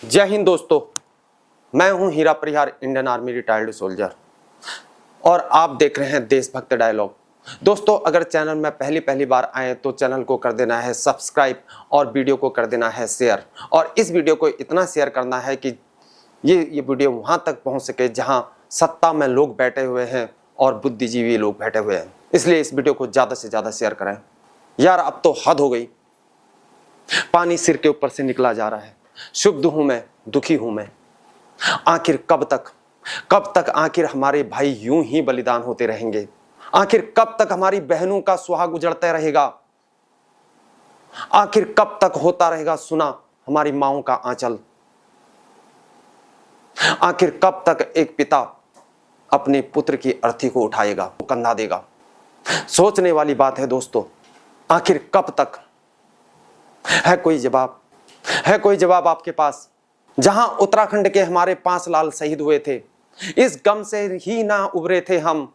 जय हिंद दोस्तों, मैं हूं हीरा परिहार, इंडियन आर्मी रिटायर्ड सोल्जर और आप देख रहे हैं देशभक्त डायलॉग। दोस्तों, अगर चैनल में पहली बार आए तो चैनल को कर देना है सब्सक्राइब और वीडियो को कर देना है शेयर। और इस वीडियो को इतना शेयर करना है कि ये वीडियो वहां तक पहुंच सके जहां सत्ता में लोग बैठे हुए हैं और बुद्धिजीवी लोग बैठे हुए हैं। इसलिए इस वीडियो को ज़्यादा से ज़्यादा शेयर करें। यार, अब तो हद हो गई। पानी सिर के ऊपर से निकला जा रहा है। शुद्ध हूं मैं, दुखी हूं मैं। आखिर कब तक आखिर हमारे भाई यूं ही बलिदान होते रहेंगे? आखिर कब तक हमारी बहनों का सुहाग उजड़ता रहेगा? आखिर कब तक होता रहेगा सुना हमारी माओं का आंचल? आखिर कब तक एक पिता अपने पुत्र की अर्थी को उठाएगा, कंधा देगा? सोचने वाली बात है दोस्तों। आखिर कब तक? है कोई जवाब? है कोई जवाब आपके पास? जहां उत्तराखंड के हमारे 5 लाल शहीद हुए थे, इस गम से ही ना उभरे थे हम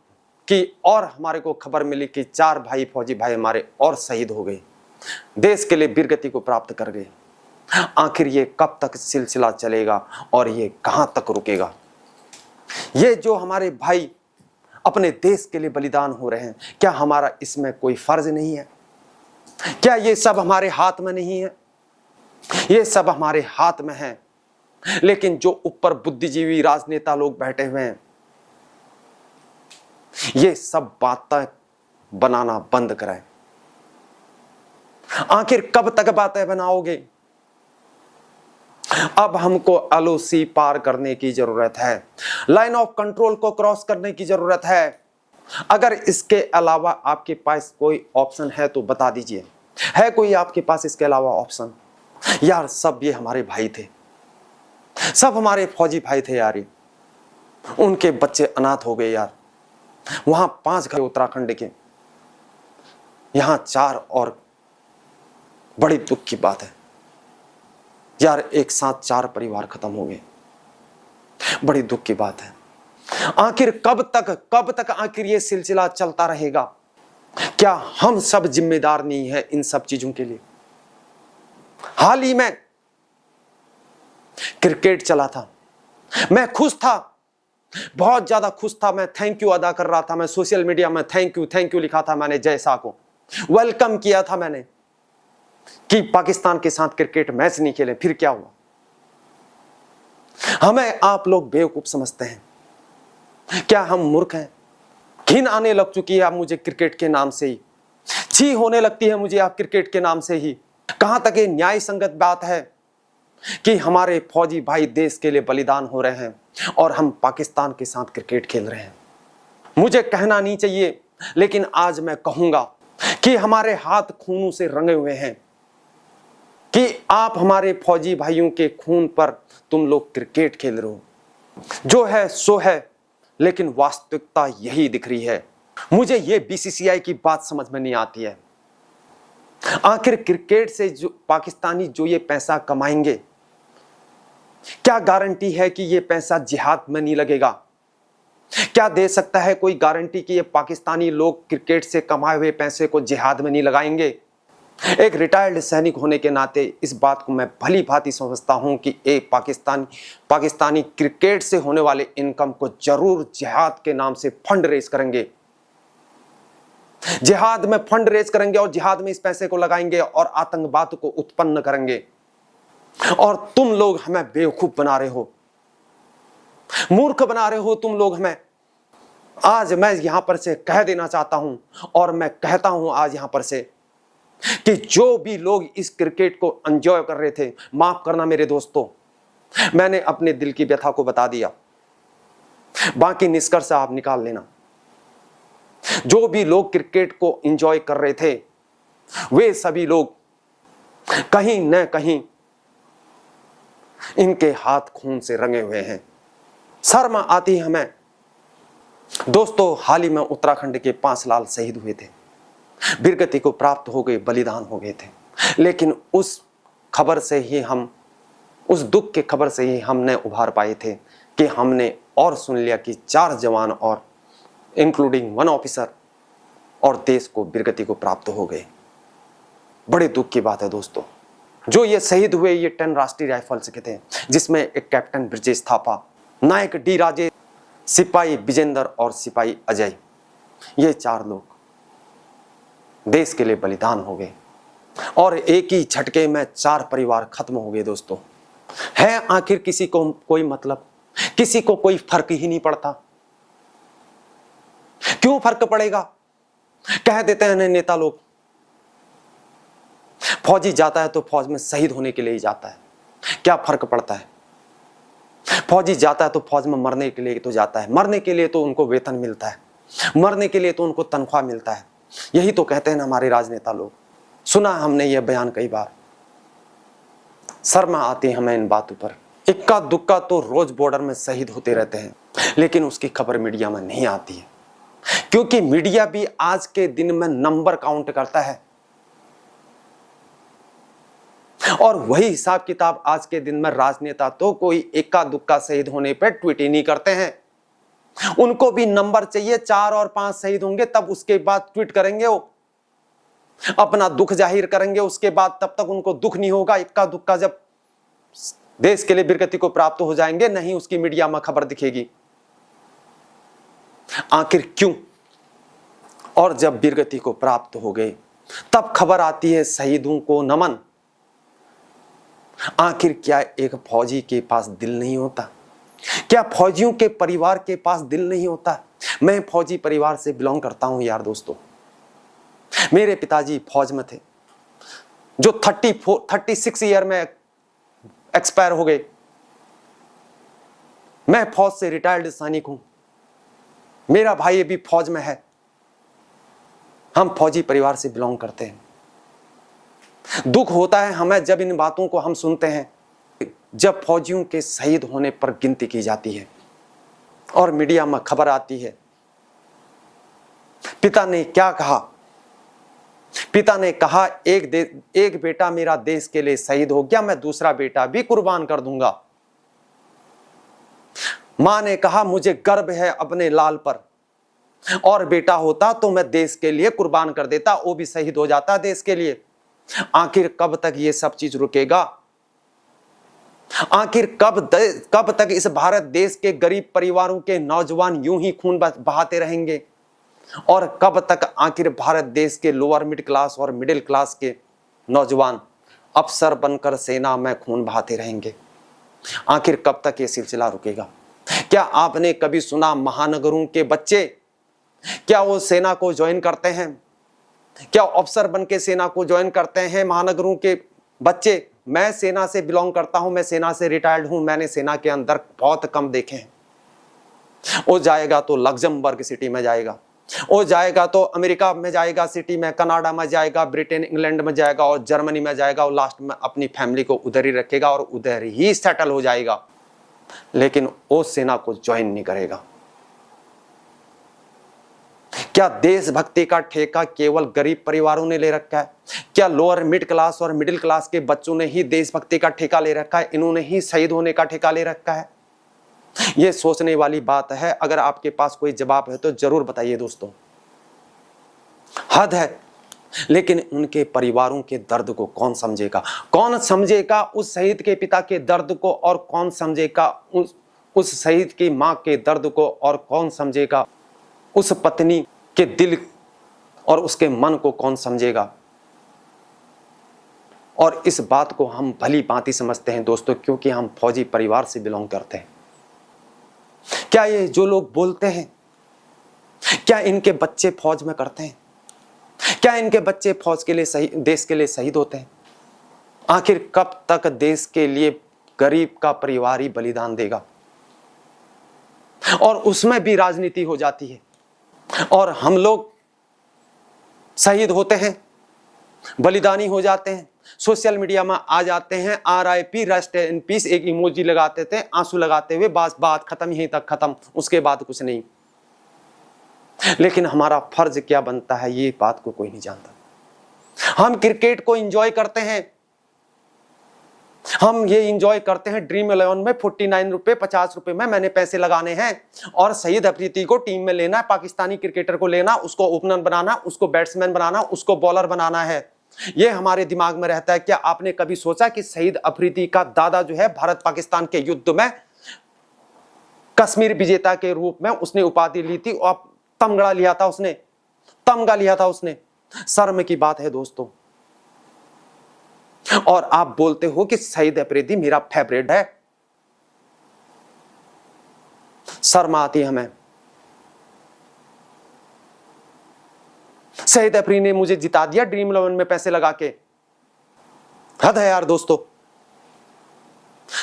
कि और हमारे को खबर मिली कि 4 भाई फौजी भाई हमारे और शहीद हो गए, देश के लिए वीरगति को प्राप्त कर गए। आखिर ये कब तक सिलसिला चलेगा और ये कहां तक रुकेगा? ये जो हमारे भाई अपने देश के लिए बलिदान हो रहे हैं, क्या हमारा इसमें कोई फर्ज नहीं है? क्या ये सब हमारे हाथ में नहीं है? ये सब हमारे हाथ में है, लेकिन जो ऊपर बुद्धिजीवी राजनेता लोग बैठे हुए हैं, ये सब बातें बनाना बंद कराएं। आखिर कब तक बातें बनाओगे? अब हमको एलओसी पार करने की जरूरत है, लाइन ऑफ कंट्रोल को क्रॉस करने की जरूरत है। अगर इसके अलावा आपके पास कोई ऑप्शन है तो बता दीजिए। है कोई आपके पास इसके अलावा ऑप्शन? यार, सब ये हमारे भाई थे, सब हमारे फौजी भाई थे यार। उनके बच्चे अनाथ हो गए यार। वहां 5 घर उत्तराखंड के, यहां 4 और। बड़ी दुख की बात है यार, एक साथ 4 परिवार खत्म हो गए। बड़ी दुख की बात है। आखिर कब तक आखिर ये सिलसिला चलता रहेगा? क्या हम सब जिम्मेदार नहीं है इन सब चीजों के लिए? हाल ही में क्रिकेट चला था, मैं खुश था, बहुत ज्यादा खुश था। मैं थैंक यू अदा कर रहा था। मैं सोशल मीडिया में थैंक यू लिखा था मैंने। जय शाह को वेलकम किया था मैंने कि पाकिस्तान के साथ क्रिकेट मैच नहीं खेले। फिर क्या हुआ? हमें आप लोग बेवकूफ समझते हैं। क्या हम मूर्ख हैं? घिन आने लग चुकी है आप मुझे क्रिकेट के नाम से ही। छी होने लगती है मुझे आप क्रिकेट के नाम से ही। कहां तक ये न्याय संगत बात है कि हमारे फौजी भाई देश के लिए बलिदान हो रहे हैं और हम पाकिस्तान के साथ क्रिकेट खेल रहे हैं? मुझे कहना नहीं चाहिए, लेकिन आज मैं कहूंगा कि हमारे हाथ खूनों से रंगे हुए हैं कि आप हमारे फौजी भाइयों के खून पर तुम लोग क्रिकेट खेल रहे हो। जो है सो है, लेकिन वास्तविकता यही दिख रही है। मुझे ये बीसीसीआई की बात समझ में नहीं आती है। आखिर क्रिकेट से जो पाकिस्तानी जो ये पैसा कमाएंगे, क्या गारंटी है कि ये पैसा जिहाद में नहीं लगेगा? क्या दे सकता है कोई गारंटी कि ये पाकिस्तानी लोग क्रिकेट से कमाए हुए पैसे को जिहाद में नहीं लगाएंगे? एक रिटायर्ड सैनिक होने के नाते इस बात को मैं भली भांति समझता हूं कि एक पाकिस्तानी क्रिकेट से होने वाले इनकम को जरूर जिहाद के नाम से फंड रेज करेंगे। जिहाद में फंड रेज करेंगे और जिहाद में इस पैसे को लगाएंगे और आतंकवाद को उत्पन्न करेंगे। और तुम लोग हमें बेवकूफ बना रहे हो, मूर्ख बना रहे हो तुम लोग हमें। आज मैं यहां पर से कह देना चाहता हूं और मैं कहता हूं आज यहां पर से कि जो भी लोग इस क्रिकेट को एंजॉय कर रहे थे, माफ करना मेरे दोस्तों, मैंने अपने दिल की व्यथा को बता दिया। बाकी निष्कर्ष आप निकाल लेना। जो भी लोग क्रिकेट को एंजॉय कर रहे थे, वे सभी लोग कहीं न कहीं इनके हाथ खून से रंगे हुए हैं। शर्म आती है हमें दोस्तों। हाल ही में उत्तराखंड के 5 लाल शहीद हुए थे, वीरगति को प्राप्त हो गए, बलिदान हो गए थे। लेकिन उस खबर से ही उस दुख के खबर से ही हमने उभार पाए थे कि हमने और सुन लिया कि 4 जवान और इंक्लूडिंग 1 ऑफिसर और देश को वीरगति को प्राप्त हो गए। बड़े दुख की बात है दोस्तों। जो ये शहीद हुए, ये 10 राष्ट्रीय राइफल्स के थे, जिसमें एक कैप्टन ब्रजेश थापा, नायक डी राजे, सिपाही विजेंद्र और सिपाही अजय, ये 4 लोग देश के लिए बलिदान हो गए और एक ही झटके में 4 परिवार खत्म हो गए। दोस्तों, है आखिर किसी को कोई मतलब? किसी को कोई फर्क ही नहीं पड़ता। क्यों फर्क पड़ेगा? कह देते हैं नेता लोग, फौजी जाता है तो फौज में शहीद होने के लिए ही जाता है, क्या फर्क पड़ता है? फौजी जाता है तो फौज में मरने के लिए तो जाता है, मरने के लिए तो उनको वेतन मिलता है, मरने के लिए तो उनको तनख्वाह मिलता है। यही तो कहते हैं ना हमारे राजनेता लोग। सुना हमने ये बयान कई बार, शर्म आती है हमें इन बातों पर। इक्का दुक्का तो रोज बॉर्डर में शहीद होते रहते हैं, लेकिन उसकी खबर मीडिया में नहीं आती है, क्योंकि मीडिया भी आज के दिन में नंबर काउंट करता है और वही हिसाब किताब आज के दिन में राजनेता तो कोई इक्का दुक्का शहीद होने पर ट्वीट ही नहीं करते हैं। उनको भी नंबर चाहिए, 4 और 5 शहीद होंगे तब उसके बाद ट्वीट करेंगे, वो अपना दुख जाहिर करेंगे, उसके बाद तब तक उनको दुख नहीं होगा। इक्का दुक्का जब देश के लिए वीरगति को प्राप्त हो जाएंगे, नहीं उसकी मीडिया में खबर दिखेगी। आखिर क्यों? और जब वीरगति को प्राप्त हो गए तब खबर आती है शहीदों को नमन। आखिर क्या एक फौजी के पास दिल नहीं होता? क्या फौजियों के परिवार के पास दिल नहीं होता? मैं फौजी परिवार से बिलोंग करता हूं यार दोस्तों। मेरे पिताजी फौज में थे, जो 36 ईयर में एक्सपायर हो गए। मैं फौज से रिटायर्ड सैनिक हूं, मेरा भाई भी फौज में है। हम फौजी परिवार से बिलोंग करते हैं। दुख होता है हमें जब इन बातों को हम सुनते हैं, जब फौजियों के शहीद होने पर गिनती की जाती है और मीडिया में खबर आती है। पिता ने क्या कहा? पिता ने कहा एक बेटा मेरा देश के लिए शहीद हो गया, मैं दूसरा बेटा भी कुर्बान कर दूंगा। मां ने कहा मुझे गर्व है अपने लाल पर, और बेटा होता तो मैं देश के लिए कुर्बान कर देता, वो भी शहीद हो जाता देश के लिए। आखिर कब तक ये सब चीज रुकेगा? आखिर कब तक इस भारत देश के गरीब परिवारों के नौजवान यूं ही खून बहाते रहेंगे? और कब तक आखिर भारत देश के लोअर मिडिल क्लास और मिडिल क्लास के नौजवान अफसर बनकर सेना में खून बहाते रहेंगे? आखिर कब तक ये सिलसिला रुकेगा? क्या आपने कभी सुना महानगरों के बच्चे क्या वो सेना को ज्वाइन करते हैं? क्या अफसर बन के सेना को ज्वाइन करते हैं महानगरों के बच्चे? मैं सेना से बिलोंग करता हूं, मैं सेना से रिटायर्ड हूं, मैंने सेना के अंदर बहुत कम देखे हैं। वो जाएगा तो लग्जमबर्ग सिटी में जाएगा, वो जाएगा तो अमेरिका में जाएगा सिटी में, कनाडा में जाएगा, ब्रिटेन इंग्लैंड में जाएगा और जर्मनी में जाएगा, और लास्ट में अपनी फैमिली को उधर ही रखेगा और उधर ही सेटल हो जाएगा, लेकिन वो सेना को ज्वाइन नहीं करेगा। क्या देशभक्ति का ठेका केवल गरीब परिवारों ने ले रखा है? क्या लोअर मिड क्लास और मिडिल क्लास के बच्चों ने ही देशभक्ति का ठेका ले रखा है? इन्होंने ही शहीद होने का ठेका ले रखा है? यह सोचने वाली बात है। अगर आपके पास कोई जवाब है तो जरूर बताइए दोस्तों। हद है, लेकिन उनके परिवारों के दर्द को कौन समझेगा? कौन समझेगा उस शहीद के पिता के दर्द को, और कौन समझेगा उस शहीद की मां के दर्द को, और कौन समझेगा उस पत्नी के दिल और उसके मन को कौन समझेगा? और इस बात को हम भली भांति समझते हैं दोस्तों, क्योंकि हम फौजी परिवार से बिलोंग करते हैं। क्या ये जो लोग बोलते हैं, क्या इनके बच्चे फौज में करते हैं? क्या इनके बच्चे फौज के लिए देश के लिए शहीद होते हैं? आखिर कब तक देश के लिए गरीब का परिवार ही बलिदान देगा? और उसमें भी राजनीति हो जाती है, और हम लोग शहीद होते हैं, बलिदानी हो जाते हैं, सोशल मीडिया में आ जाते हैं, RIP रेस्ट इन पीस एक इमोजी लगाते थे, आंसू लगाते हुए, बस बात खत्म, यहीं तक खत्म, उसके बाद कुछ नहीं। लेकिन हमारा फर्ज क्या बनता है, ये बात को कोई नहीं जानता। हम क्रिकेट को एंजॉय करते हैं, हम ये एंजॉय करते हैं ड्रीम 11 में 49 रुपए 50 रुपए में मैंने पैसे लगाने हैं, और शहीद अफरीदी को टीम में लेना है, पाकिस्तानी क्रिकेटर को लेना, उसको ओपनर बनाना, उसको बैट्समैन बनाना, उसको बॉलर बनाना है, ये हमारे दिमाग में रहता है। क्या आपने कभी सोचा कि शहीद अफरीदी का दादा जो है भारत पाकिस्तान के युद्ध में कश्मीर विजेता के रूप में उसने उपाधि ली थी और तमगा लिया था उसने। शर्म की बात है दोस्तों। और आप बोलते हो कि शहीद अफरीदी मेरा फेवरेट है। शर्म आती है हमें। शहीद अफरीदी ने मुझे जिता दिया ड्रीम 11 में पैसे लगा के। हद है यार दोस्तों।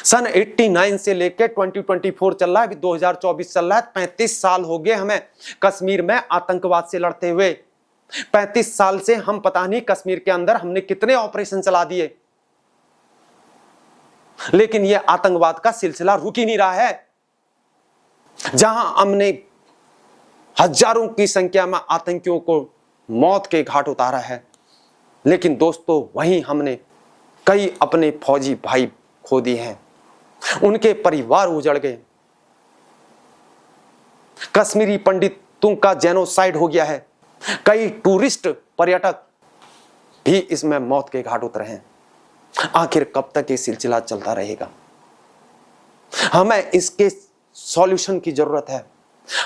सन 89 से लेकर 2024 चल रहा है, अभी 2024 चल रहा है। 35 साल हो गए हमें कश्मीर में आतंकवाद से लड़ते हुए। 35 साल से हम पता नहीं कश्मीर के अंदर हमने कितने ऑपरेशन चला दिए, लेकिन यह आतंकवाद का सिलसिला रुक ही नहीं रहा है। जहां हमने हजारों की संख्या में आतंकियों को मौत के घाट उतारा है, लेकिन दोस्तों वहीं हमने कई अपने फौजी भाई खो दिए हैं, उनके परिवार उजड़ गए। कश्मीरी पंडितों का जेनोसाइड हो गया है। कई टूरिस्ट पर्यटक भी इसमें मौत के घाट उतरे हैं। आखिर कब तक ये सिलसिला चलता रहेगा? हमें इसके सॉल्यूशन की जरूरत है।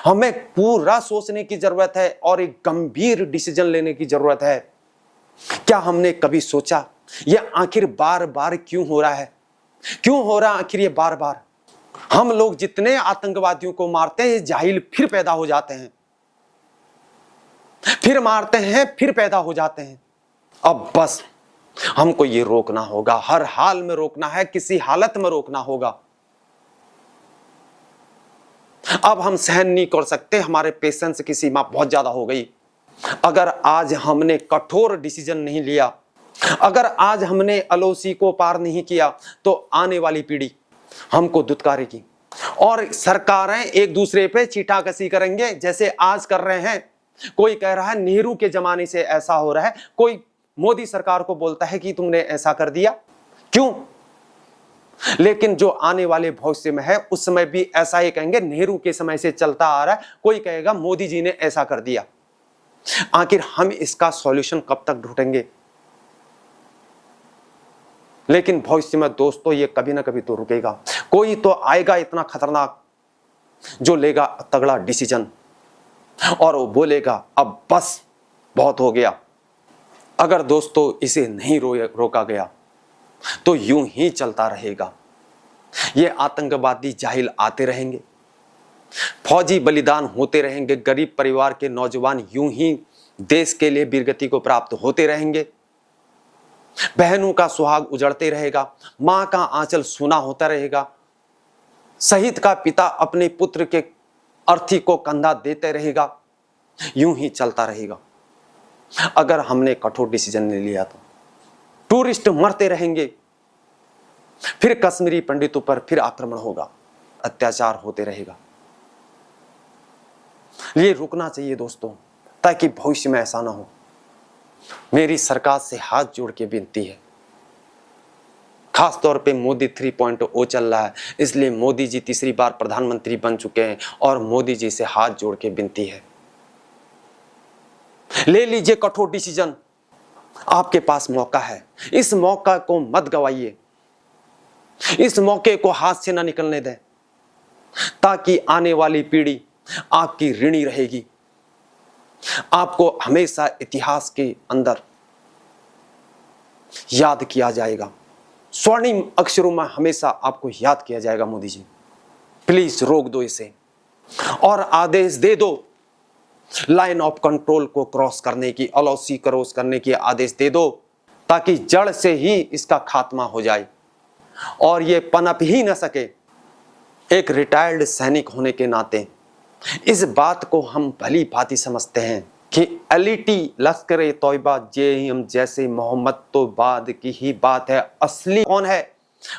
हमें पूरा सोचने की जरूरत है और एक गंभीर डिसीजन लेने की जरूरत है। क्या हमने कभी सोचा यह आखिर बार बार क्यों हो रहा है? क्यों हो रहा आखिर ये बार बार? हम लोग जितने आतंकवादियों को मारते हैं, जाहिल फिर पैदा हो जाते हैं, फिर मारते हैं, फिर पैदा हो जाते हैं। अब बस हमको ये रोकना होगा, हर हाल में रोकना है, किसी हालत में रोकना होगा। अब हम सहन नहीं कर सकते, हमारे पेशेंस की सीमा बहुत ज्यादा हो गई। अगर आज हमने कठोर डिसीजन नहीं लिया, अगर आज हमने एलओसी को पार नहीं किया, तो आने वाली पीढ़ी हमको दुत्कारेगी और सरकारें एक दूसरे पे चीटाकसी करेंगे जैसे आज कर रहे हैं। कोई कह रहा है नेहरू के जमाने से ऐसा हो रहा है, कोई मोदी सरकार को बोलता है कि तुमने ऐसा कर दिया। क्यों? लेकिन जो आने वाले भविष्य में है उस समय भी ऐसा ही कहेंगे, नेहरू के समय से चलता आ रहा है। कोई कहेगा मोदी जी ने ऐसा कर दिया। आखिर हम इसका सॉल्यूशन कब तक ढूंढेंगे? लेकिन भविष्य में दोस्तों ये कभी ना कभी तो रुकेगा। कोई तो आएगा इतना खतरनाक जो लेगा तगड़ा डिसीजन और वो बोलेगा अब बस बहुत हो गया। अगर दोस्तों इसे नहीं रोका गया तो यूं ही चलता रहेगा। ये आतंकवादी जाहिल आते रहेंगे, फौजी बलिदान होते रहेंगे, गरीब परिवार के नौजवान यूं ही देश के लिए वीरगति को प्राप्त होते रहेंगे, बहनों का सुहाग उजड़ते रहेगा, मां का आंचल सूना होता रहेगा, शहीद का पिता अपने पुत्र के अर्थी को कंधा देते रहेगा। यूं ही चलता रहेगा। अगर हमने कठोर डिसीजन ले लिया तो टूरिस्ट मरते रहेंगे, फिर कश्मीरी पंडितों पर फिर आक्रमण होगा, अत्याचार होते रहेगा। ये रुकना चाहिए दोस्तों, ताकि भविष्य में ऐसा ना हो। मेरी सरकार से हाथ जोड़ के विनती है, खास तौर पे मोदी 3.0 चल रहा है, इसलिए मोदी जी तीसरी बार प्रधानमंत्री बन चुके हैं और मोदी जी से हाथ जोड़ के विनती है, ले लीजिए कठोर डिसीजन। आपके पास मौका है, इस मौका को मत गवाइए, इस मौके को हाथ से ना निकलने दें, ताकि आने वाली पीढ़ी आपकी ऋणी रहेगी। आपको हमेशा इतिहास के अंदर याद किया जाएगा, स्वर्णिम अक्षरों में हमेशा आपको याद किया जाएगा। मोदी जी प्लीज रोक दो इसे और आदेश दे दो, लाइन ऑफ कंट्रोल को क्रॉस करने की, एलओसी क्रॉस करने की आदेश दे दो, ताकि जड़ से ही इसका खात्मा हो जाए और ये पनप ही न सके। एक रिटायर्ड सैनिक होने के नाते इस बात को हम भली भांति समझते हैं कि एलईटी लश्कर तौयबा जेएम जैसे मोहम्मद तो बाद की ही बात है। असली कौन है?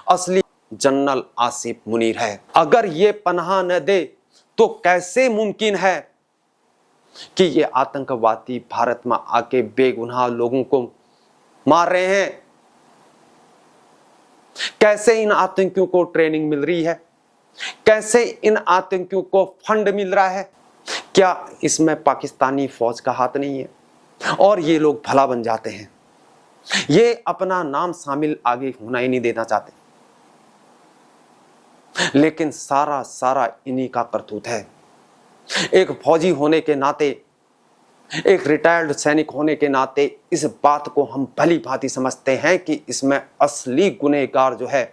असली जनरल आसिफ मुनीर है। अगर ये पनाह न दे तो कैसे मुमकिन है कि ये आतंकवादी भारत में आके बेगुनाह लोगों को मार रहे हैं? कैसे इन आतंकियों को ट्रेनिंग मिल रही है? कैसे इन आतंकियों को फंड मिल रहा है? क्या इसमें पाकिस्तानी फौज का हाथ नहीं है? और ये लोग भला बन जाते हैं। ये अपना नाम शामिल आगे होना ही नहीं देना चाहते, लेकिन सारा सारा इन्हीं का करतूत है। एक फौजी होने के नाते, एक रिटायर्ड सैनिक होने के नाते इस बात को हम भली भांति समझते हैं कि इसमें असली गुनहगार जो है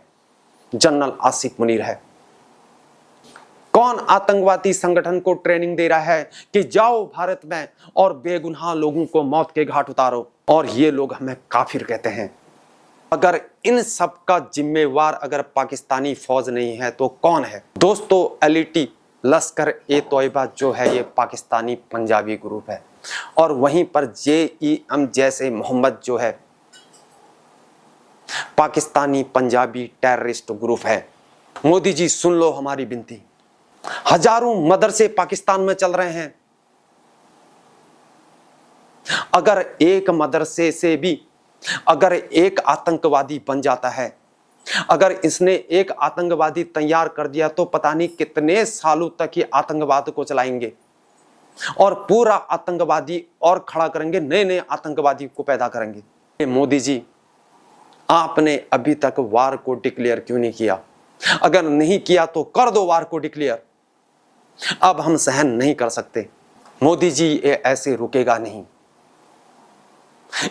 जनरल आसिफ मुनीर है। कौन आतंकवादी संगठन को ट्रेनिंग दे रहा है कि जाओ भारत में और बेगुनाह लोगों को मौत के घाट उतारो, और ये लोग हमें काफिर कहते हैं। अगर इन सब का जिम्मेवार अगर पाकिस्तानी फौज नहीं है तो कौन है? दोस्तों, एलईटी लश्कर ए तोयबा जो है ये पाकिस्तानी पंजाबी ग्रुप है, और वहीं पर JEM जैसे मोहम्मद जो है पाकिस्तानी पंजाबी टेररिस्ट ग्रुप है। मोदी जी सुन लो हमारी विनती, हजारों मदरसे पाकिस्तान में चल रहे हैं। अगर एक मदरसे से भी अगर एक आतंकवादी बन जाता है, अगर इसने एक आतंकवादी तैयार कर दिया तो पता नहीं कितने सालों तक ये आतंकवाद को चलाएंगे और पूरा आतंकवादी और खड़ा करेंगे, नए नए आतंकवादी को पैदा करेंगे। मोदी जी, आपने अभी तक वार को डिक्लेयर क्यों नहीं किया? अगर नहीं किया तो कर दो वार को डिक्लेयर। अब हम सहन नहीं कर सकते। मोदी जी, ये ऐसे रुकेगा नहीं,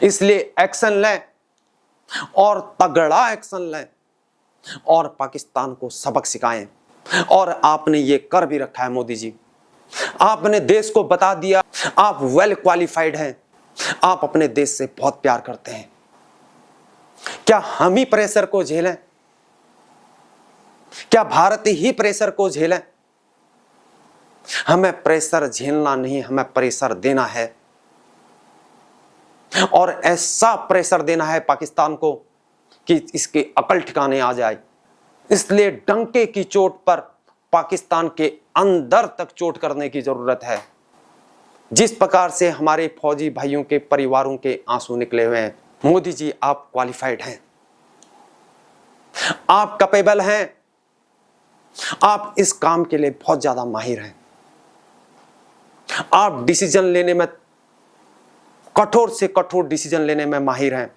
इसलिए एक्शन लें और तगड़ा एक्शन लें और पाकिस्तान को सबक सिखाएं। और आपने ये कर भी रखा है मोदी जी, आपने देश को बता दिया आप वेल क्वालिफाइड हैं, आप अपने देश से बहुत प्यार करते हैं। क्या हम ही प्रेशर को झेलें? क्या भारत ही प्रेशर को झेलें? हमें प्रेशर झेलना नहीं, हमें प्रेशर देना है, और ऐसा प्रेशर देना है पाकिस्तान को कि इसके अकल ठिकाने आ जाए। इसलिए डंके की चोट पर पाकिस्तान के अंदर तक चोट करने की जरूरत है। जिस प्रकार से हमारे फौजी भाइयों के परिवारों के आंसू निकले हुए हैं, मोदी जी आप क्वालिफाइड हैं, आप कैपेबल हैं, आप इस काम के लिए बहुत ज्यादा माहिर हैं, आप डिसीजन लेने में, कठोर से कठोर डिसीजन लेने में माहिर हैं,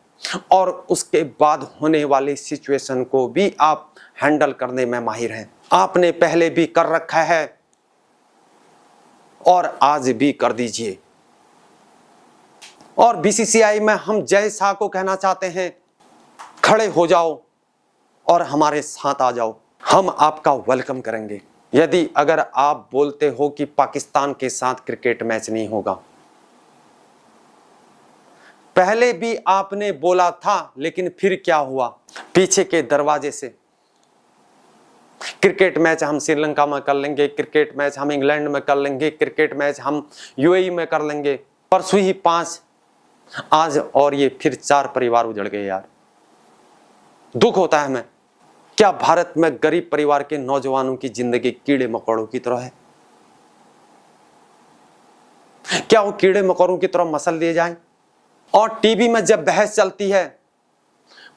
और उसके बाद होने वाली सिचुएशन को भी आप हैंडल करने में माहिर हैं। आपने पहले भी कर रखा है और आज भी कर दीजिए। और BCCI में हम जय शाह को कहना चाहते हैं, खड़े हो जाओ और हमारे साथ आ जाओ, हम आपका वेलकम करेंगे। यदि अगर आप बोलते हो कि पाकिस्तान के साथ क्रिकेट मैच नहीं होगा, पहले भी आपने बोला था, लेकिन फिर क्या हुआ? पीछे के दरवाजे से क्रिकेट मैच हम श्रीलंका में कर लेंगे, क्रिकेट मैच हम इंग्लैंड में कर लेंगे, क्रिकेट मैच हम UAE में कर लेंगे। परसों ही 5, आज और ये फिर 4 परिवार उजड़ गए यार। दुख होता है हमें। क्या भारत में गरीब परिवार के नौजवानों की जिंदगी कीड़े मकोड़ों की तरह है? क्या वो कीड़े मकोड़ों की तरह मसल दिए जाएं? और टीवी में जब बहस चलती है,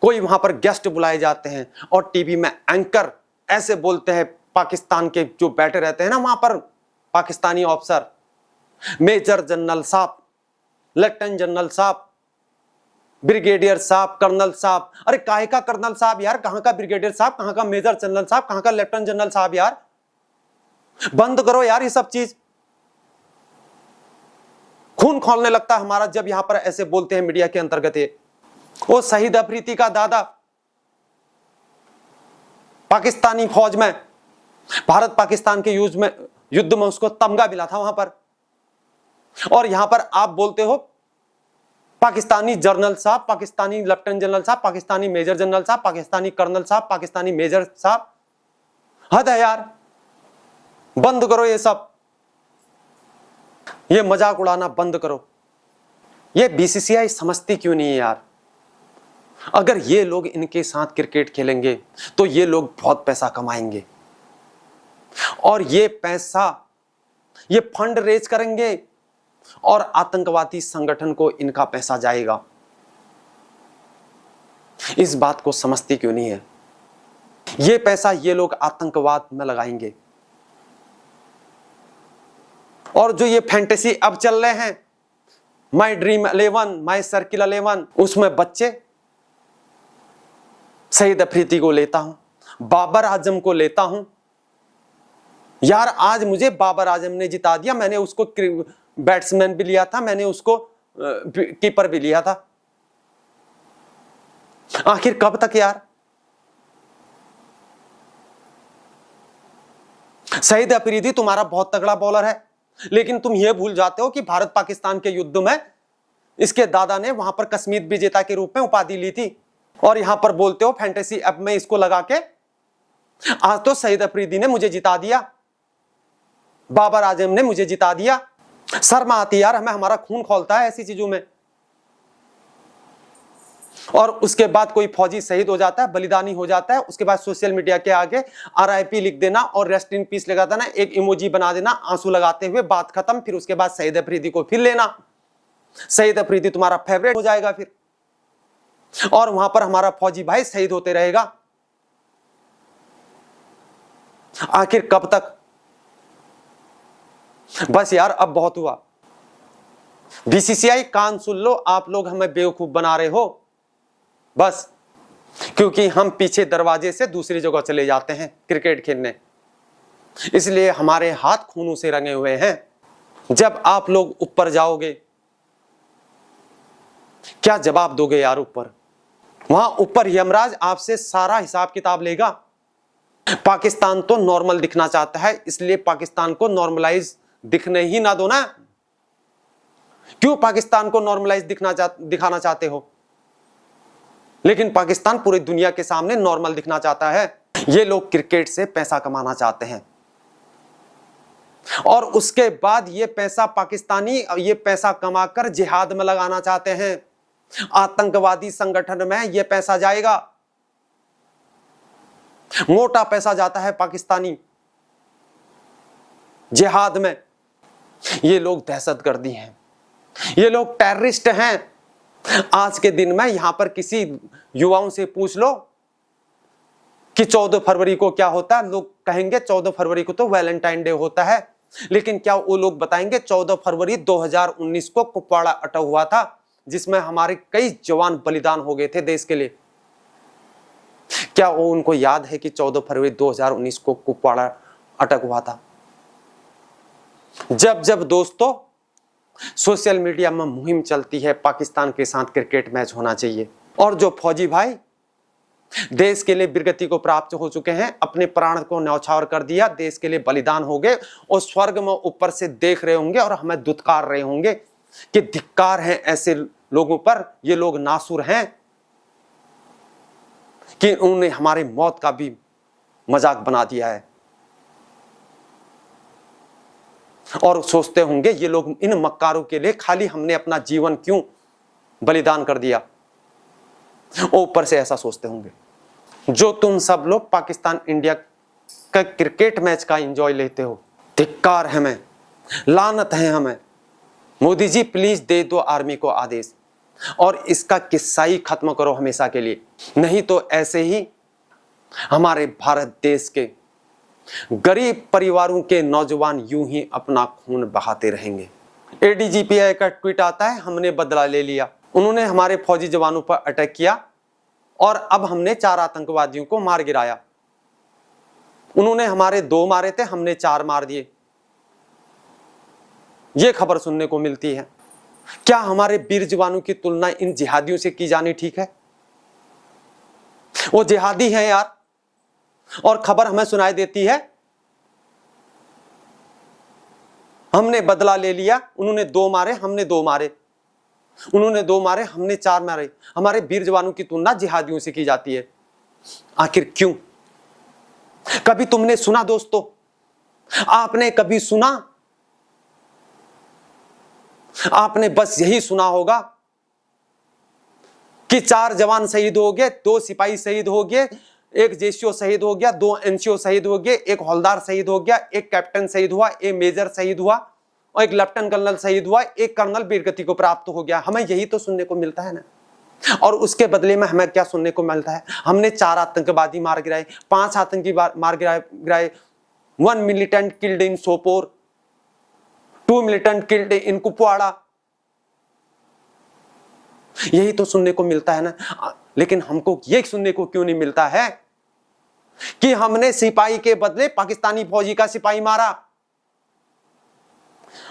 कोई वहां पर गेस्ट बुलाए जाते हैं और टीवी में एंकर ऐसे बोलते हैं, पाकिस्तान के जो बैठे रहते हैं ना वहां पर पाकिस्तानी ऑफिसर, मेजर जनरल साहब, लेफ्टिनेंट जनरल साहब, ब्रिगेडियर साहब, कर्नल साहब। अरे काहे का कर्नल साहब यार? कहां का ब्रिगेडियर साहब? कहां का मेजर जनरल साहब? कहां का लेफ्टिनेंट जनरल साहब? यार बंद करो यार ये सब चीज। खून खौलने लगता है हमारा जब यहां पर ऐसे बोलते हैं मीडिया के अंतर्गत। ये वो शहीद अफरीदी का दादा पाकिस्तानी फौज में, भारत पाकिस्तान के युद्ध में उसको तमगा मिला था वहां पर, और यहां पर आप बोलते हो पाकिस्तानी जनरल साहब, पाकिस्तानी लेफ्टिनेंट जनरल साहब, पाकिस्तानी मेजर जनरल साहब, पाकिस्तानी कर्नल साहब, पाकिस्तानी मेजर साहब। हद है यार, बंद करो ये सब, ये मजाक उड़ाना बंद करो। ये BCCI समझती क्यों नहीं है यार? अगर ये लोग इनके साथ क्रिकेट खेलेंगे तो ये लोग बहुत पैसा कमाएंगे, और ये पैसा ये फंड रेज करेंगे और आतंकवादी संगठन को इनका पैसा जाएगा। इस बात को समझती क्यों नहीं है? ये पैसा ये लोग आतंकवाद में लगाएंगे। और जो ये फैंटेसी अब चल रहे हैं माई ड्रीम 11, माई सर्किल 11, उसमें बच्चे शहीद अफरीदी को लेता हूं, बाबर आजम को लेता हूं। यार आज मुझे बाबर आजम ने जिता दिया, मैंने उसको बैट्समैन भी लिया था, मैंने उसको कीपर भी लिया था। आखिर कब तक यार? शहीद अफरीदी तुम्हारा बहुत तगड़ा बॉलर है, लेकिन तुम यह भूल जाते हो कि भारत पाकिस्तान के युद्ध में इसके दादा ने वहां पर कश्मीर विजेता के रूप में उपाधि ली थी, और यहां पर बोलते हो फैंटेसी ऐप में इसको लगा के आज तो शहीद अफरीदी ने मुझे जिता दिया, बाबर आजम ने मुझे जिता दिया। शर्म आती यार, हमें हमारा खून खौलता है ऐसी चीजों में। और उसके बाद कोई फौजी शहीद हो जाता है, बलिदानी हो जाता है, उसके बाद सोशल मीडिया के आगे RIP लिख देना और रेस्ट इन पीस लगा देना, एक इमोजी बना देना आंसू लगाते हुए, बात खत्म। फिर उसके बाद शहीद अफरीदी को फिर लेना, शहीद अफरीदी तुम्हारा फेवरेट हो जाएगा फिर, और वहां पर हमारा फौजी भाई शहीद होते रहेगा। आखिर कब तक? बस यार अब बहुत हुआ। BCCI कान सुन लो, आप लोग हमें बेवकूफ बना रहे हो बस, क्योंकि हम पीछे दरवाजे से दूसरी जगह चले जाते हैं क्रिकेट खेलने, इसलिए हमारे हाथ खूनों से रंगे हुए हैं। जब आप लोग ऊपर जाओगे क्या जवाब दोगे यार? ऊपर, वहां ऊपर यमराज आपसे सारा हिसाब किताब लेगा। पाकिस्तान तो नॉर्मल दिखना चाहता है, इसलिए पाकिस्तान को नॉर्मलाइज दिखने ही ना दो ना। क्यों पाकिस्तान को नॉर्मलाइज दिखाना चाहते हो? लेकिन पाकिस्तान पूरी दुनिया के सामने नॉर्मल दिखना चाहता है। ये लोग क्रिकेट से पैसा कमाना चाहते हैं, और उसके बाद ये पैसा पाकिस्तानी ये पैसा कमाकर जिहाद में लगाना चाहते हैं। आतंकवादी संगठन में ये पैसा जाएगा, मोटा पैसा जाता है पाकिस्तानी जिहाद में। ये लोग दहशतगर्दी हैं, ये लोग टेररिस्ट हैं। आज के दिन में यहां पर किसी युवाओं से पूछ लो कि 14 फरवरी को क्या होता है, लोग कहेंगे 14 फरवरी को तो वैलेंटाइन डे होता है। लेकिन क्या वो लोग बताएंगे 14 फरवरी 2019 को कुपवाड़ा अटैक हुआ था, जिसमें हमारे कई जवान बलिदान हो गए थे देश के लिए? क्या वो उनको याद है कि 14 फरवरी 2019 को कुपवाड़ा अटैक हुआ था? जब जब दोस्तों सोशल मीडिया में मुहिम चलती है पाकिस्तान के साथ क्रिकेट मैच होना चाहिए, और जो फौजी भाई देश के लिए वीरगति को प्राप्त हो चुके हैं, अपने प्राण को न्यौछावर कर दिया, देश के लिए बलिदान हो गए, और स्वर्ग में ऊपर से देख रहे होंगे और हमें दुत्कार रहे होंगे कि धिक्कार है ऐसे लोगों पर, ये लोग नासुर हैं कि उन्होंने हमारी मौत का भी मजाक बना दिया है। और सोचते होंगे ये लोग इन मक्कारों के लिए खाली हमने अपना जीवन क्यों बलिदान कर दिया, ऊपर से ऐसा सोचते होंगे। जो तुम सब लोग पाकिस्तान इंडिया का क्रिकेट मैच का एंजॉय लेते हो, धिक्कार है, हमें लानत है हमें। मोदी जी प्लीज दे दो आर्मी को आदेश, और इसका किस्सा ही खत्म करो हमेशा के लिए, नहीं तो ऐसे ही हमारे भारत देश के गरीब परिवारों के नौजवान यूं ही अपना खून बहाते रहेंगे। ADGPI का ट्वीट आता है, हमने बदला ले लिया, उन्होंने हमारे फौजी जवानों पर अटैक किया और अब हमने 4 आतंकवादियों को मार गिराया। उन्होंने हमारे 2 मारे थे, हमने 4 मार दिए। यह खबर सुनने को मिलती है। क्या हमारे वीर जवानों की तुलना इन जिहादियों से की जानी ठीक है? वो जिहादी हैं यार, और खबर हमें सुनाई देती है हमने बदला ले लिया, उन्होंने 2 मारे, हमने 2 मारे, उन्होंने 2 मारे, हमने 4 मारे। हमारे वीर जवानों की तुलना जिहादियों से की जाती है। आखिर क्यों? कभी तुमने सुना दोस्तों? आपने कभी सुना? आपने बस यही सुना होगा कि 4 जवान शहीद हो गए, 2 सिपाही शहीद हो गए, 1 JCO शहीद हो गया, 2 NCO शहीद हो गए, 1 हवलदार शहीद हो गया, 1 कैप्टन शहीद हुआ, 1 मेजर शहीद हुआ, और 1 लेफ्टिनेंट कर्नल शहीद हुआ, 1 कर्नल वीरगति को प्राप्त हो गया। हमें यही तो सुनने को मिलता है ना। और उसके बदले में हमें क्या सुनने को मिलता है? हमने 4 आतंकवादी मार गिराए, 5 आतंकी मार गिराए, 1 militant killed in Sopore, 2 militant killed in Kupwara, यही तो सुनने को मिलता है ना। लेकिन हमको ये सुनने को क्यों नहीं मिलता है कि हमने सिपाही के बदले पाकिस्तानी फौजी का सिपाही मारा,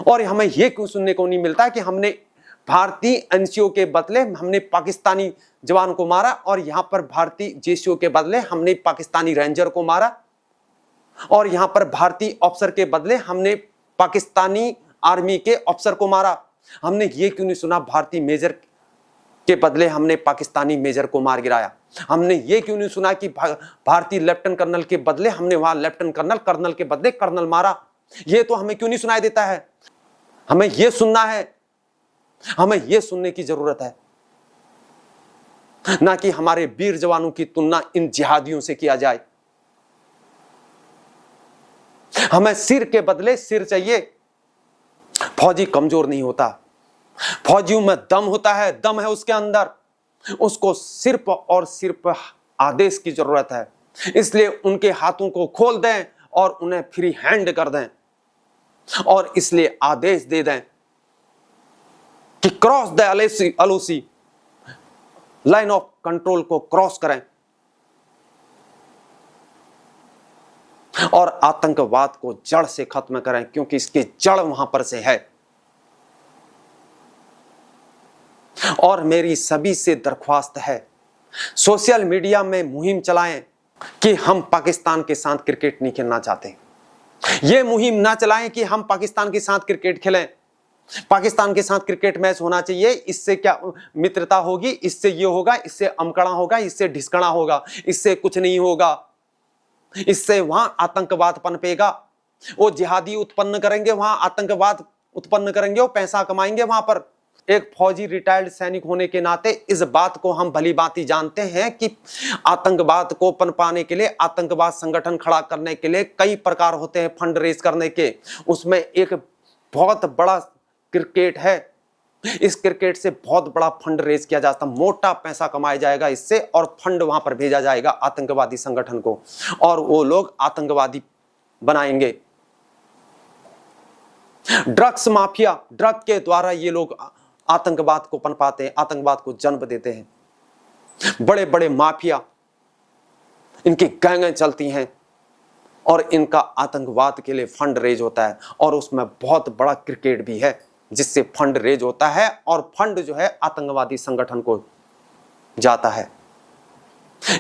और हमें यह क्यों सुनने को नहीं मिलता कि हमने भारतीय एनसीओ के बदले हमने पाकिस्तानी जवान को मारा, और यहां पर भारतीय जेसीओ के बदले हमने पाकिस्तानी रेंजर को मारा, और यहां पर भारतीय अफसर के बदले हमने पाकिस्तानी आर्मी के अफसर को मारा। हमने ये क्यों नहीं सुना भारतीय मेजर के बदले हमने पाकिस्तानी मेजर को मार गिराया। हमने ये क्यों नहीं सुना कि भारतीय लेफ्टिनेंट कर्नल के बदले हमने वहां लेफ्टिनेंट कर्नल, कर्नल के बदले कर्नल मारा। ये तो हमें क्यों नहीं सुनाई देता है। हमें ये सुनना है, हमें ये सुनने की जरूरत है, ना कि हमारे वीर जवानों की तुलना इन जिहादियों से किया जाए। हमें सिर के बदले सिर चाहिए। फौजी कमजोर नहीं होता, फौजियों में दम होता है, दम है उसके अंदर। उसको सिर्फ और सिर्फ आदेश की जरूरत है। इसलिए उनके हाथों को खोल दें और उन्हें फ्री हैंड कर दें, और इसलिए आदेश दे दें कि cross the LOC, line of control को क्रॉस करें, और आतंकवाद को जड़ से खत्म करें, क्योंकि इसकी जड़ वहां पर से है। और मेरी सभी से दरख्वास्त है, सोशल मीडिया में मुहिम चलाएं कि हम पाकिस्तान के साथ क्रिकेट नहीं खेलना चाहते। यह मुहिम ना चलाएं कि हम पाकिस्तान के साथ क्रिकेट खेलें, पाकिस्तान के साथ क्रिकेट मैच होना चाहिए, इससे क्या मित्रता होगी, इससे ये होगा, इससे अमकड़ा होगा, इससे ढिसकड़ा होगा, इससे कुछ नहीं होगा, इससे वहां आतंकवाद पनपेगा। वो जिहादी उत्पन्न करेंगे, वहां आतंकवाद उत्पन्न करेंगे, वो पैसा कमाएंगे वहां पर। एक फौजी रिटायर्ड सैनिक होने के नाते इस बात को हम भली भांति जानते हैं कि आतंकवाद को पनपाने के लिए, आतंकवाद संगठन खड़ा करने के लिए कई प्रकार होते हैं फंड रेज करने के। उसमें एक बहुत बड़ा क्रिकेट है। इस क्रिकेट से बहुत बड़ा फंड रेज किया जाता, मोटा पैसा कमाया जाएगा इससे, और फंड वहां पर भेजा जाएगा आतंकवादी संगठन को, और वो लोग आतंकवादी बनाएंगे। ड्रग्स माफिया, ड्रग के द्वारा ये लोग आतंकवाद को पनपाते हैं, आतंकवाद को जन्म देते हैं। बड़े बड़े माफिया, इनकी गैंगें चलती हैं, और इनका आतंकवाद के लिए फंड रेज होता है, और उसमें बहुत बड़ा क्रिकेट भी है जिससे फंड रेज होता है, और फंड जो है आतंकवादी संगठन को जाता है।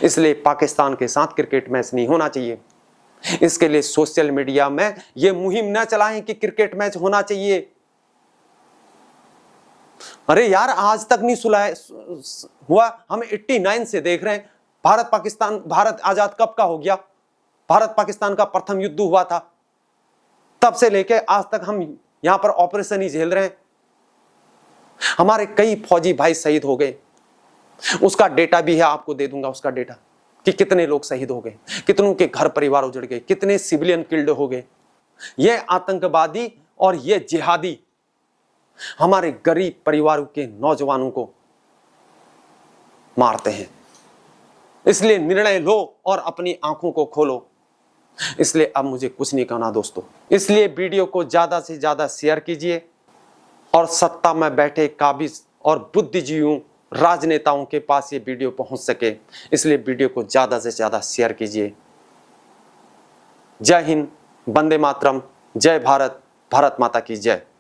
इसलिए पाकिस्तान के साथ क्रिकेट मैच नहीं होना चाहिए। इसके लिए सोशल मीडिया में यह मुहिम न चलाएं कि क्रिकेट मैच होना चाहिए। अरे यार, आज तक नहीं सुना हुआ, हम 89 से देख रहे हैं। भारत आजाद कब का हो गया? भारत पाकिस्तान का प्रथम युद्ध हुआ था, तब से लेके आज तक हम यहां पर ऑपरेशन ही झेल रहे हैं। हमारे कई फौजी भाई शहीद हो गए, उसका डेटा भी है, आपको दे दूंगा उसका डेटा कि कितने लोग शहीद हो गए, कितनों के घर परिवार उजड़ गए, कितने सिविलियन किल्ड हो गए। ये आतंकवादी और ये जिहादी हमारे गरीब परिवारों के नौजवानों को मारते हैं। इसलिए निर्णय लो और अपनी आंखों को खोलो। इसलिए अब मुझे कुछ नहीं कहना दोस्तों। इसलिए वीडियो को ज्यादा से ज्यादा शेयर कीजिए, और सत्ता में बैठे काबिज और बुद्धिजीवियों, राजनेताओं के पास ये वीडियो पहुंच सके, इसलिए वीडियो को ज्यादा से ज्यादा शेयर कीजिए। जय हिंद, वंदे मातरम, जय भारत, भारत माता की जय।